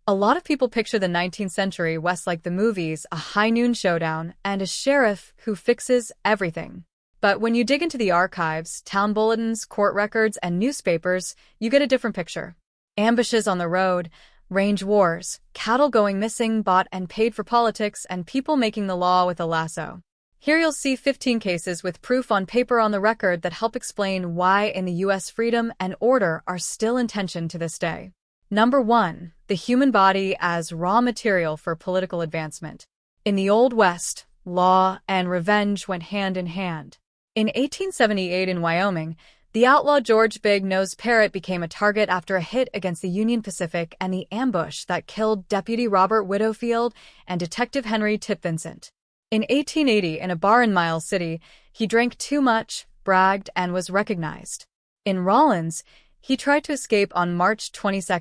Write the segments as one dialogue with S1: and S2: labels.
S1: A lot of people picture the 19th century West like the movies, a high noon showdown, and a sheriff who fixes everything. But when you dig into the archives, town bulletins, court records, and newspapers, you get a different picture. Ambushes on the road, range wars, cattle going missing, bought and paid for politics, and people making the law with a lasso. Here you'll see 15 cases with proof on paper on the record that help explain why in the U.S. freedom and order are still in tension to this day. Number 1. The human body as raw material for political advancement. In the Old West, law and revenge went hand in hand. In 1878 in Wyoming, the outlaw George Big Nose Parrott became a target after a hit against the Union Pacific and the ambush that killed Deputy Robert Widowfield and Detective Henry Tip Vincent. In 1880, in a bar in Miles City, he drank too much, bragged, and was recognized. In Rawlins, he tried to escape on March 22,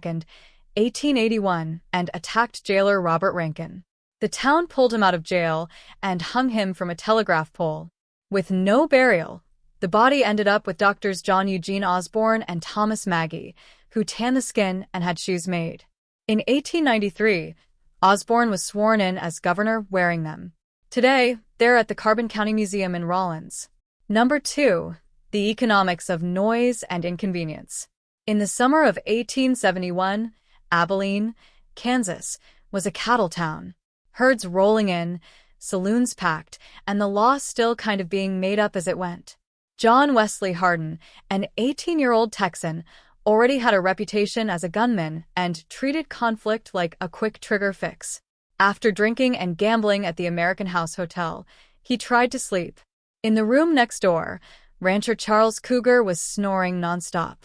S1: 1881, and attacked jailer Robert Rankin. The town pulled him out of jail and hung him from a telegraph pole. With no burial, the body ended up with doctors John Eugene Osborne and Thomas Maggie, who tanned the skin and had shoes made. In 1893, Osborne was sworn in as governor wearing them. Today, they're at the Carbon County Museum in Rawlins. Number 2. The economics of noise and inconvenience. In the summer of 1871, Abilene, Kansas, was a cattle town. Herds rolling in, saloons packed, and the law still kind of being made up as it went. John Wesley Hardin, an 18-year-old Texan, already had a reputation as a gunman and treated conflict like a quick trigger fix. After drinking and gambling at the American House Hotel, he tried to sleep. In the room next door, rancher Charles Cougar was snoring nonstop.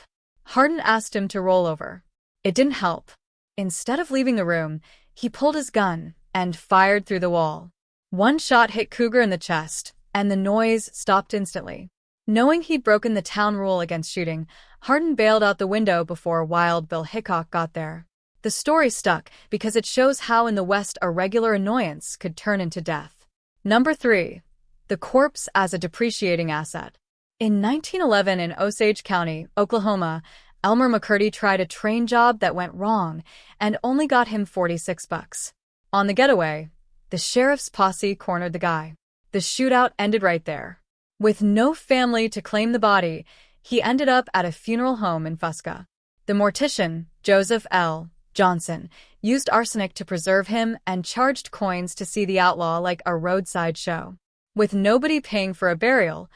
S1: Hardin asked him to roll over. It didn't help. Instead of leaving the room, he pulled his gun and fired through the wall. One shot hit Cougar in the chest, and the noise stopped instantly. Knowing he'd broken the town rule against shooting, Hardin bailed out the window before Wild Bill Hickok got there. The story stuck because it shows how in the West a regular annoyance could turn into death. Number 3. The corpse as a depreciating asset. In 1911 in Osage County, Oklahoma, Elmer McCurdy tried a train job that went wrong and only got him $46. On the getaway, the sheriff's posse cornered the guy. The shootout ended right there. With no family to claim the body, he ended up at a funeral home in Fusca. The mortician, Joseph L. Johnson, used arsenic to preserve him and charged coins to see the outlaw like a roadside show. With nobody paying for a burial,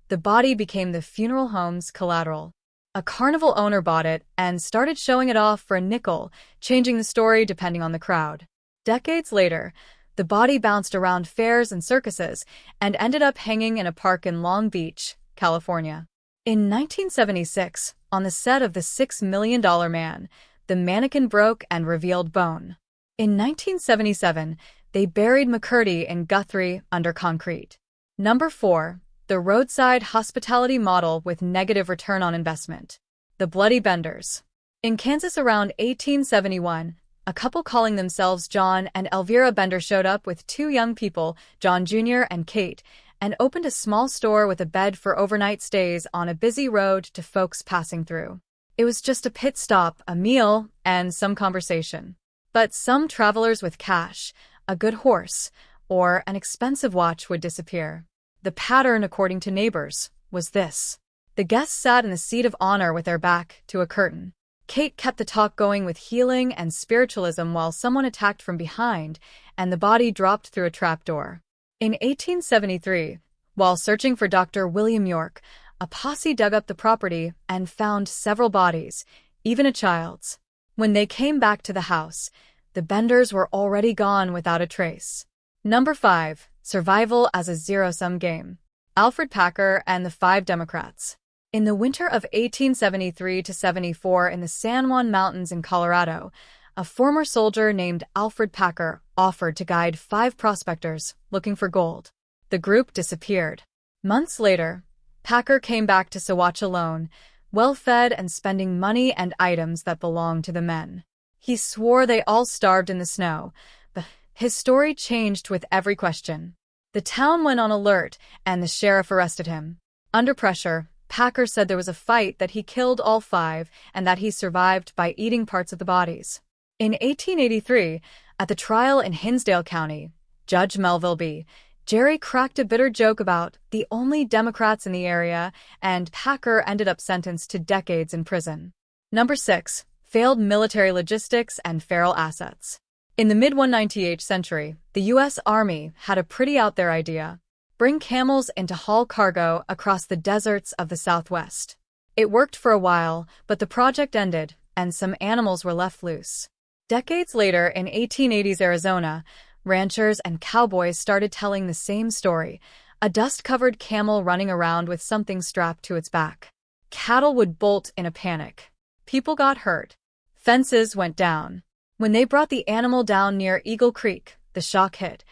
S1: the body became the funeral home's collateral. A carnival owner bought it and started showing it off for a nickel, changing the story depending on the crowd. Decades later, the body bounced around fairs and circuses and ended up hanging in a park in Long Beach, California. In 1976, on the set of The $6 Million Man, the mannequin broke and revealed bone. In 1977, they buried McCurdy in Guthrie under concrete. Number 4. The roadside hospitality model with negative return on investment. The Bloody Benders. In Kansas around 1871, a couple calling themselves John and Elvira Bender showed up with 2 young people, John Jr. and Kate, and opened a small store with a bed for overnight stays on a busy road to folks passing through. It was just a pit stop, a meal, and some conversation. But some travelers with cash, a good horse, or an expensive watch would disappear. The pattern, according to neighbors, was this. The guests sat in the seat of honor with their back to a curtain. Kate kept the talk going with healing and spiritualism while someone attacked from behind, and the body dropped through a trapdoor. In 1873, while searching for Dr. William York, a posse dug up the property and found several bodies, even a child's. When they came back to the house, the Benders were already gone without a trace. Number 5. Survival as a zero-sum game. Alfred Packer and the 5 Democrats. In the winter of 1873-74 in the San Juan Mountains in Colorado, a former soldier named Alfred Packer offered to guide 5 prospectors looking for gold. The group disappeared. Months later, Packer came back to Saguache alone, well-fed and spending money and items that belonged to the men. He swore they all starved in the snow, but his story changed with every question. The town went on alert, and the sheriff arrested him. Under pressure, Packer said there was a fight, that he killed all 5, and that he survived by eating parts of the bodies. In 1883, at the trial in Hinsdale County, Judge Melville B. Jerry cracked a bitter joke about the only Democrats in the area, and Packer ended up sentenced to decades in prison. Number 6. Failed military logistics and feral assets. In the mid-198th century, the U.S. Army had a pretty out-there idea: bring camels in to haul cargo across the deserts of the Southwest. It worked for a while, but the project ended, and some animals were left loose. Decades later, in 1880s Arizona, ranchers and cowboys started telling the same story: a dust-covered camel running around with something strapped to its back. Cattle would bolt in a panic. People got hurt. Fences went down. When they brought the animal down near Eagle Creek, the shock hit.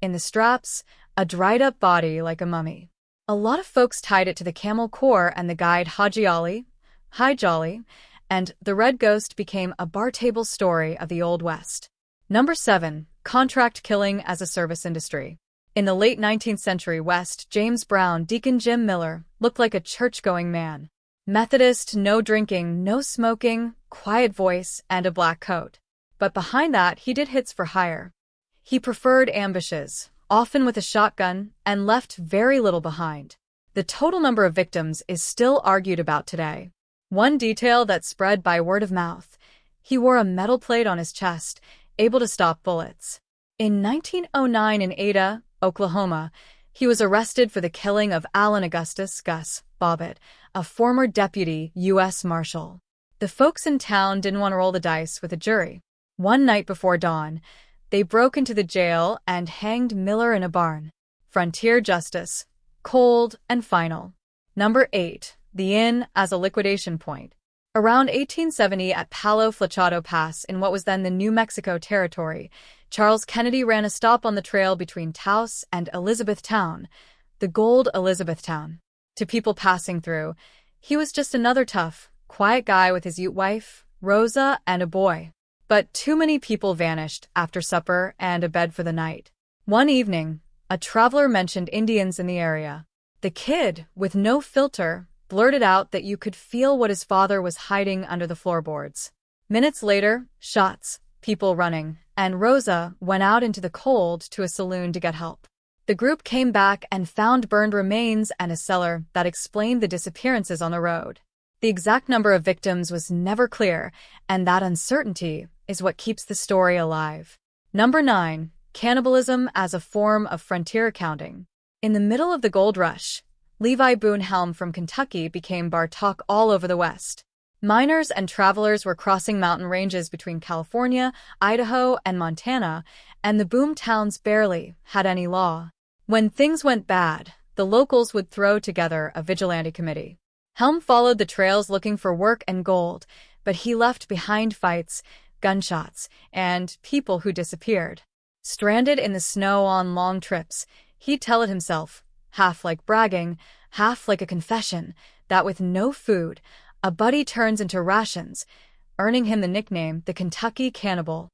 S1: In the straps, a dried-up body like a mummy. A lot of folks tied it to the camel core and the guide Haji Ali, Hi Jolly, and the Red Ghost became a bar-table story of the Old West. Number 7. Contract killing as a service industry. In the late 19th century West, James Brown, Deacon Jim Miller, looked like a church-going man. Methodist, no drinking, no smoking, quiet voice, and a black coat. But behind that, he did hits for hire. He preferred ambushes, often with a shotgun, and left very little behind. The total number of victims is still argued about today. One detail that spread by word of mouth: he wore a metal plate on his chest, able to stop bullets. In 1909 in Ada, Oklahoma, he was arrested for the killing of Allen Augustus Gus Bobbitt, a former deputy U.S. Marshal. The folks in town didn't want to roll the dice with a jury. One night before dawn, they broke into the jail and hanged Miller in a barn. Frontier justice. Cold and final. Number 8. The inn as a liquidation point. Around 1870 at Palo Flechado Pass in what was then the New Mexico Territory, Charles Kennedy ran a stop on the trail between Taos and Elizabethtown, the Gold Elizabethtown. To people passing through, he was just another tough, quiet guy with his Ute wife, Rosa, and a boy. But too many people vanished after supper and a bed for the night. One evening, a traveler mentioned Indians in the area. The kid, with no filter, blurted out that you could feel what his father was hiding under the floorboards. Minutes later, shots, people running, and Rosa went out into the cold to a saloon to get help. The group came back and found burned remains and a cellar that explained the disappearances on the road. The exact number of victims was never clear, and that uncertainty is what keeps the story alive. Number 9. Cannibalism as a form of frontier accounting. In the middle of the gold rush, Levi Boone Helm from Kentucky became bar talk all over the West. Miners and travelers were crossing mountain ranges between California, Idaho, and Montana, and the boom towns barely had any law. When things went bad, the locals would throw together a vigilante committee. Helm followed the trails looking for work and gold, but he left behind fights, gunshots, and people who disappeared. Stranded in the snow on long trips, he'd tell it himself, half like bragging, half like a confession, that with no food, a buddy turns into rations, earning him the nickname the Kentucky Cannibal.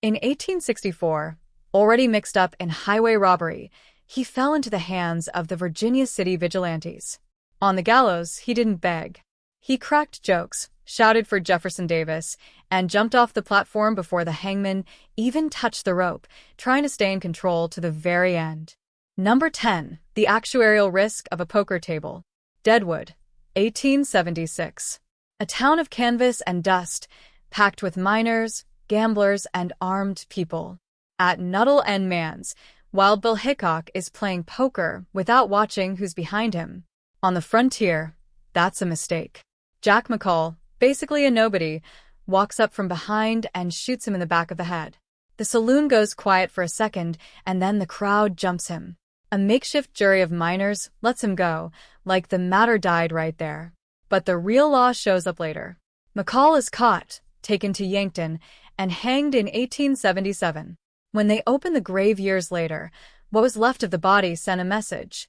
S1: In 1864, already mixed up in highway robbery, he fell into the hands of the Virginia City vigilantes. On the gallows, he didn't beg. He cracked jokes, shouted for Jefferson Davis, and jumped off the platform before the hangman even touched the rope, trying to stay in control to the very end. Number 10. The actuarial risk of a poker table. Deadwood, 1876. A town of canvas and dust, packed with miners, gamblers, and armed people. At Nuttall and Mann's, Wild Bill Hickok is playing poker without watching who's behind him. On the frontier, that's a mistake. Jack McCall, basically a nobody, walks up from behind and shoots him in the back of the head. The saloon goes quiet for a second, and then the crowd jumps him. A makeshift jury of miners lets him go, like the matter died right there. But the real law shows up later. McCall is caught, taken to Yankton, and hanged in 1877. When they opened the grave years later, what was left of the body sent a message.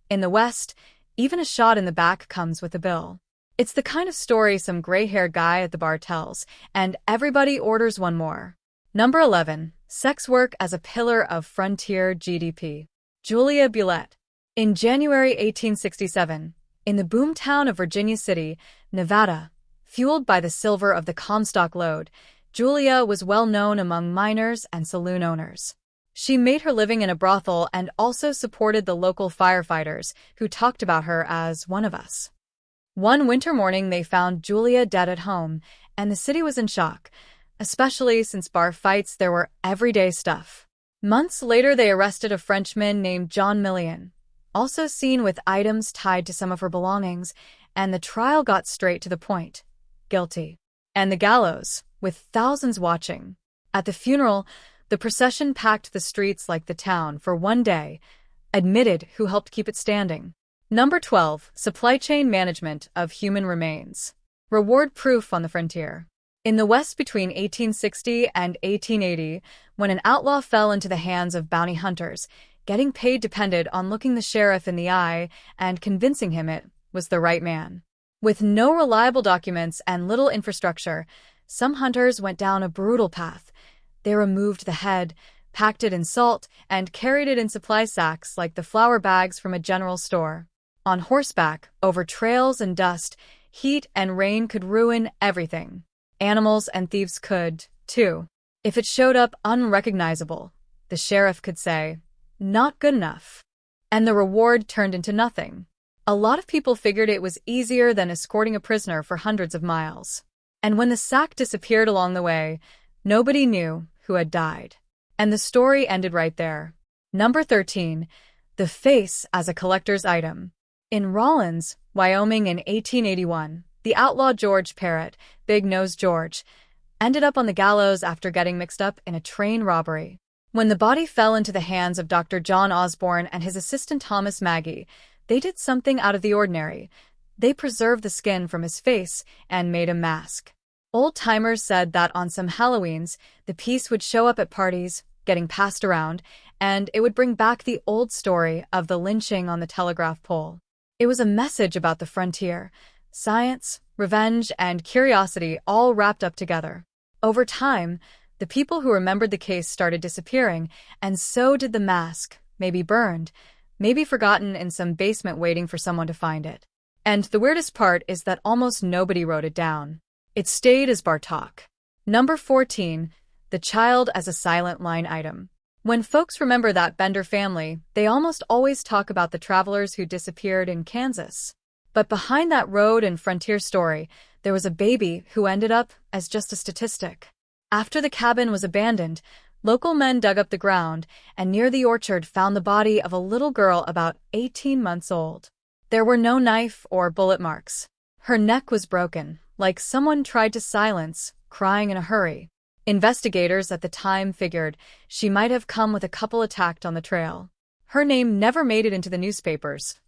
S1: In the West, even a shot in the back comes with a bill. It's the kind of story some gray-haired guy at the bar tells, and everybody orders one more. Number 11. Sex work as a pillar of frontier GDP. Julia Bulett. In January 1867, in the boomtown of Virginia City, Nevada, fueled by the silver of the Comstock lode, Julia was well known among miners and saloon owners. She made her living in a brothel and also supported the local firefighters, who talked about her as one of us. One winter morning, they found Julia dead at home, and the city was in shock, especially since bar fights there were everyday stuff. Months later, they arrested a Frenchman named John Million, also seen with items tied to some of her belongings, and the trial got straight to the point. Guilty. And the gallows, with thousands watching. At the funeral, the procession packed the streets like the town for one day, admitted who helped keep it standing. Number 12. Supply chain management of human remains. Reward proof on the frontier. In the West between 1860 and 1880, when an outlaw fell into the hands of bounty hunters, getting paid depended on looking the sheriff in the eye and convincing him it was the right man. With no reliable documents and little infrastructure, some hunters went down a brutal path. They removed the head, packed it in salt, and carried it in supply sacks like the flour bags from a general store. On horseback, over trails and dust, heat and rain could ruin everything. Animals and thieves could, too. If it showed up unrecognizable, the sheriff could say, "Not good enough." And the reward turned into nothing. A lot of people figured it was easier than escorting a prisoner for hundreds of miles. And when the sack disappeared along the way, nobody knew who had died. And the story ended right there. Number 13. The face as a collector's item. In Rawlins, Wyoming in 1881, the outlaw George Parrott, Big Nose George, ended up on the gallows after getting mixed up in a train robbery. When the body fell into the hands of Dr. John Osborne and his assistant Thomas Maggie, they did something out of the ordinary. They preserved the skin from his face and made a mask. Old-timers said that on some Halloweens, the piece would show up at parties, getting passed around, and it would bring back the old story of the lynching on the telegraph pole. It was a message about the frontier, science, revenge, and curiosity all wrapped up together. Over time, the people who remembered the case started disappearing, and so did the mask, maybe burned, maybe forgotten in some basement waiting for someone to find it. And the weirdest part is that almost nobody wrote it down. It stayed as bar talk. Number 14. The child as a silent line item. When folks remember that Bender family, they almost always talk about the travelers who disappeared in Kansas. But behind that road and frontier story, there was a baby who ended up as just a statistic. After the cabin was abandoned, local men dug up the ground and near the orchard found the body of a little girl about 18 months old. There were no knife or bullet marks. Her neck was broken, like someone tried to silence, crying in a hurry. Investigators at the time figured she might have come with a couple attacked on the trail. Her name never made it into the newspapers.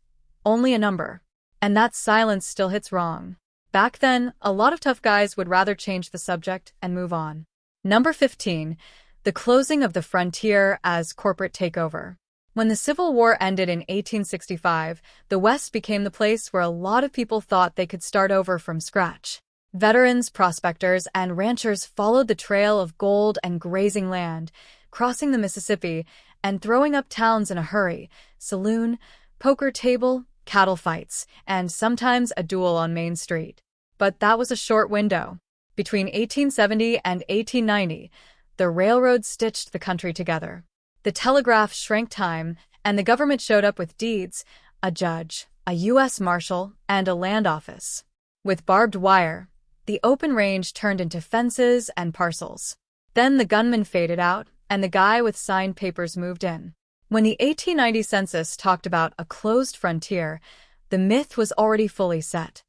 S1: Only a number. And that silence still hits wrong. Back then, a lot of tough guys would rather change the subject and move on. Number 15. The closing of the frontier as corporate takeover. When the Civil War ended in 1865, the West became the place where a lot of people thought they could start over from scratch. Veterans, prospectors, and ranchers followed the trail of gold and grazing land, crossing the Mississippi and throwing up towns in a hurry: saloon, poker table, cattle fights, and sometimes a duel on Main Street. But that was a short window. Between 1870 and 1890, the railroad stitched the country together. The telegraph shrank time, and the government showed up with deeds, a judge, a U.S. Marshal, and a land office. With barbed wire, the open range turned into fences and parcels. Then the gunman faded out, and the guy with signed papers moved in. When the 1890 census talked about a closed frontier, the myth was already fully set.